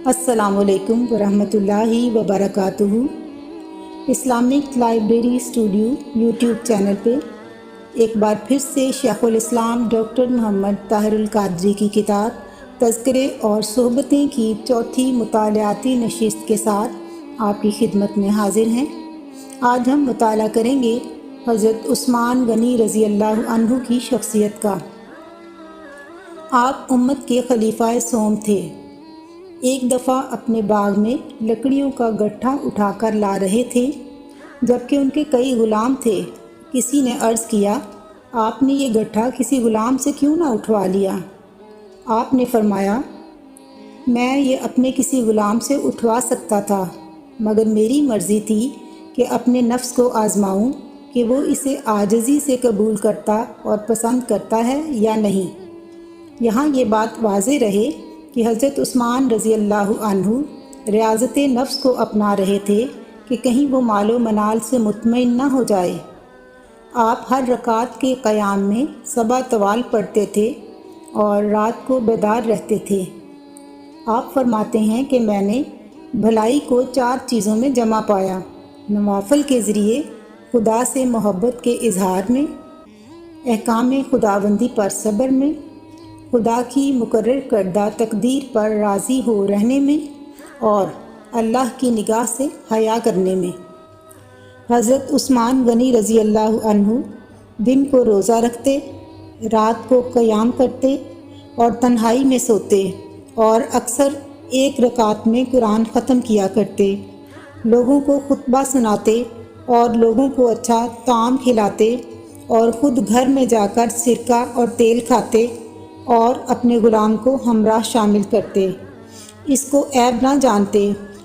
السلام علیکم ورحمۃ اللہ وبرکاتہ۔ Islamic library studio YouTube channel پہ ایک بار پھر سے شیخ الاسلام ڈاکٹر محمد طاہر القادری کی کتاب تذکرے اور صحبتیں کی چوتھی مطالعاتی نشست کے ساتھ آپ کی خدمت میں حاضر ہیں۔ آج ہم مطالعہ کریں گے حضرت عثمان غنی رضی اللہ عنہ کی شخصیت کا۔ آپ امت کے خلیفہ سوم تھے۔ ایک دفعہ اپنے باغ میں لکڑیوں کا گٹھا اٹھا کر لا رہے تھے، جبکہ ان کے کئی غلام تھے۔ کسی نے عرض کیا، آپ نے یہ گٹھا کسی غلام سے کیوں نہ اٹھوا لیا؟ آپ نے فرمایا، میں یہ اپنے کسی غلام سے اٹھوا سکتا تھا، مگر میری مرضی تھی کہ اپنے نفس کو آزماؤں کہ وہ اسے عاجزی سے قبول کرتا اور پسند کرتا ہے یا نہیں۔ یہاں یہ بات واضح رہے کہ حضرت عثمان رضی اللہ عنہ ریاضت نفس کو اپنا رہے تھے کہ کہیں وہ مال و منال سے مطمئن نہ ہو جائے۔ آپ ہر رکعت کے قیام میں صبح طوال پڑھتے تھے اور رات کو بیدار رہتے تھے۔ آپ فرماتے ہیں کہ میں نے بھلائی کو 4 چیزوں میں جمع پایا: نوافل کے ذریعے خدا سے محبت کے اظہار میں، احکام خداوندی پر صبر میں، خدا کی مقرر کردہ تقدیر پر راضی ہو رہنے میں، اور اللہ کی نگاہ سے حیا کرنے میں۔ حضرت عثمان غنی رضی اللہ عنہ دن کو روزہ رکھتے، رات کو قیام کرتے اور تنہائی میں سوتے، اور اکثر ایک رکعت میں قرآن ختم کیا کرتے، لوگوں کو خطبہ سناتے اور لوگوں کو اچھا طعام کھلاتے، اور خود گھر میں جا کر سرکہ اور تیل کھاتے اور اپنے غلام کو ہمراہ شامل کرتے، اس کو عیب نہ جانتے،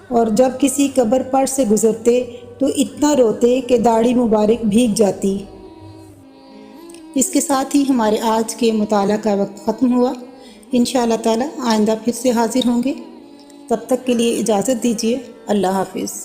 اور جب کسی قبر پر سے گزرتے تو اتنا روتے کہ داڑھی مبارک بھیگ جاتی۔ اس کے ساتھ ہی ہمارے آج کے مطالعہ کا وقت ختم ہوا۔ انشاءاللہ تعالی آئندہ پھر سے حاضر ہوں گے۔ تب تک کے لیے اجازت دیجیے۔ اللہ حافظ۔